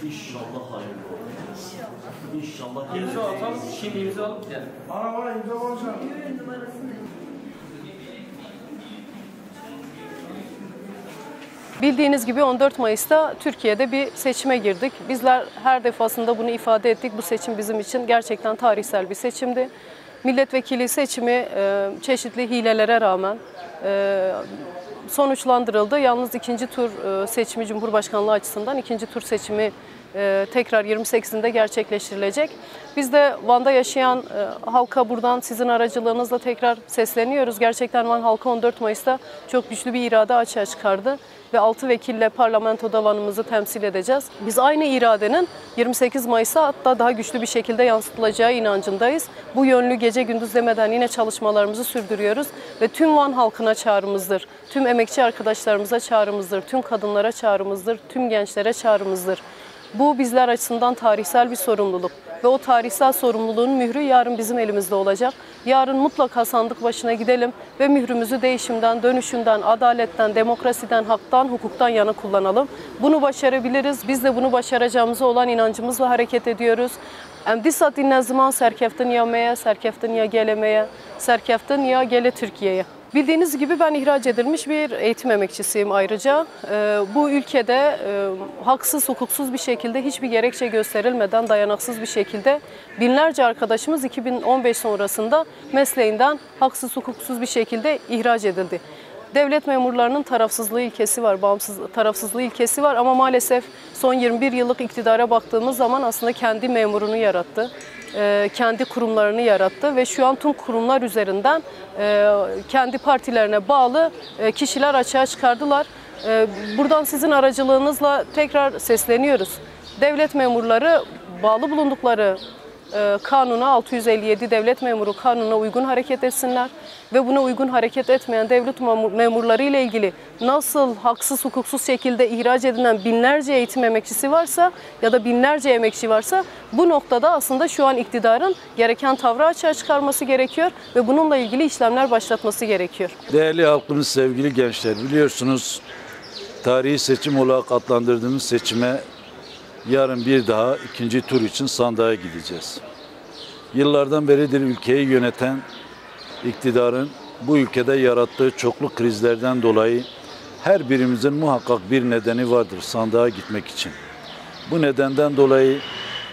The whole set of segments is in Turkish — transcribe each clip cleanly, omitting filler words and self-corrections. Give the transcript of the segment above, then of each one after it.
İnşallah hayırlı olur. İnşallah. İmza atalım, şimdi imza alıp gidelim. Arabaya imza alacağım. Bildiğiniz gibi 14 Mayıs'ta Türkiye'de bir seçime girdik. Bizler her defasında bunu ifade ettik. Bu seçim bizim için gerçekten tarihsel bir seçimdi. Milletvekili seçimi çeşitli hilelere rağmen sonuçlandırıldı. Yalnız ikinci tur seçimi Cumhurbaşkanlığı açısından ikinci tur seçimi tekrar 28'inde gerçekleştirilecek. Biz de Van'da yaşayan halka buradan sizin aracılığınızla tekrar sesleniyoruz. Gerçekten Van halkı 14 Mayıs'ta çok güçlü bir irade açığa çıkardı ve 6 vekille parlamentoda Van'ımızı temsil edeceğiz. Biz aynı iradenin 28 Mayıs'a hatta daha güçlü bir şekilde yansıtılacağı inancındayız. Bu yönlü gece gündüz demeden yine çalışmalarımızı sürdürüyoruz ve tüm Van halkına çağrımızdır. Tüm emekçi arkadaşlarımıza çağrımızdır, tüm kadınlara çağrımızdır, tüm gençlere çağrımızdır. Bu bizler açısından tarihsel bir sorumluluk ve o tarihsel sorumluluğun mührü yarın bizim elimizde olacak. Yarın mutlaka sandık başına gidelim ve mührümüzü değişimden, dönüşümden, adaletten, demokrasiden, haktan, hukuktan yana kullanalım. Bunu başarabiliriz. Biz de bunu başaracağımıza olan inancımızla hareket ediyoruz. Emdisat inne zaman serkeftin ya meye, serkeftin ya gelemeye, serkeftin ya gele Türkiye'ye. Bildiğiniz gibi ben ihraç edilmiş bir eğitim emekçisiyim ayrıca. Bu ülkede haksız, hukuksuz bir şekilde hiçbir gerekçe gösterilmeden dayanaksız bir şekilde binlerce arkadaşımız 2015 sonrasında mesleğinden haksız, hukuksuz bir şekilde ihraç edildi. Devlet memurlarının tarafsızlığı ilkesi var, tarafsızlığı ilkesi var ama maalesef son 21 yıllık iktidara baktığımız zaman aslında kendi memurunu yarattı. Kendi kurumlarını yarattı ve şu an tüm kurumlar üzerinden kendi partilerine bağlı kişiler açığa çıkardılar. Buradan sizin aracılığınızla tekrar sesleniyoruz. Devlet memurları bağlı bulundukları kanuna, 657 devlet memuru kanununa uygun hareket etsinler ve buna uygun hareket etmeyen devlet memurları ile ilgili nasıl haksız hukuksuz şekilde ihraç edilen binlerce eğitim emekçisi varsa ya da binlerce emekçi varsa bu noktada aslında şu an iktidarın gereken tavrı açığa çıkarması gerekiyor ve bununla ilgili işlemler başlatması gerekiyor. Değerli halkımız, sevgili gençler, biliyorsunuz tarihi seçim olarak adlandırdığımız seçime yarın bir daha ikinci tur için sandığa gideceğiz. Yıllardan beridir ülkeyi yöneten iktidarın bu ülkede yarattığı çoklu krizlerden dolayı her birimizin muhakkak bir nedeni vardır sandığa gitmek için. Bu nedenden dolayı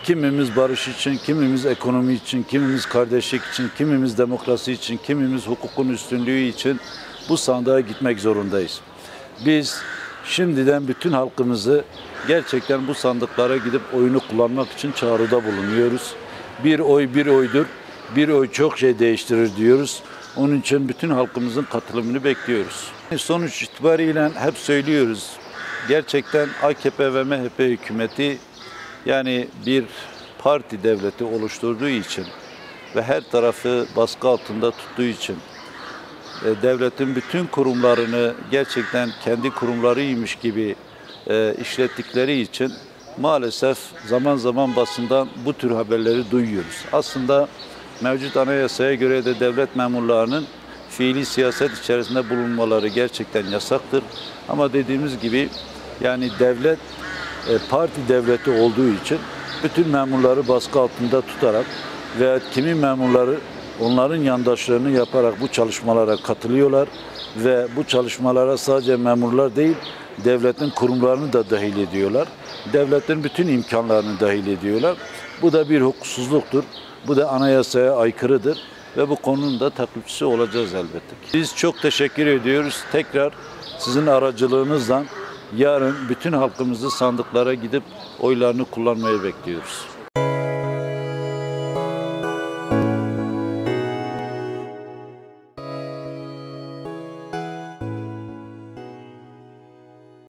kimimiz barış için, kimimiz ekonomi için, kimimiz kardeşlik için, kimimiz demokrasi için, kimimiz hukukun üstünlüğü için bu sandığa gitmek zorundayız. Biz şimdiden bütün halkımızı gerçekten bu sandıklara gidip oyunu kullanmak için çağrıda bulunuyoruz. Bir oy bir oydur, bir oy çok şey değiştirir diyoruz. Onun için bütün halkımızın katılımını bekliyoruz. Sonuç itibariyle hep söylüyoruz. Gerçekten AKP ve MHP hükümeti yani bir parti devleti oluşturduğu için ve her tarafı baskı altında tuttuğu için devletin bütün kurumlarını gerçekten kendi kurumlarıymış gibi işlettikleri için maalesef zaman zaman basından bu tür haberleri duyuyoruz. Aslında mevcut anayasaya göre de devlet memurlarının fiili siyaset içerisinde bulunmaları gerçekten yasaktır. Ama dediğimiz gibi yani devlet parti devleti olduğu için bütün memurları baskı altında tutarak veya kimi memurları onların yandaşlarını yaparak bu çalışmalara katılıyorlar ve bu çalışmalara sadece memurlar değil, devletin kurumlarını da dahil ediyorlar. Devletin bütün imkanlarını dahil ediyorlar. Bu da bir hukuksuzluktur. Bu da anayasaya aykırıdır ve bu konunun da takipçisi olacağız elbette. Biz çok teşekkür ediyoruz. Tekrar sizin aracılığınızla yarın bütün halkımızı sandıklara gidip oylarını kullanmayı bekliyoruz.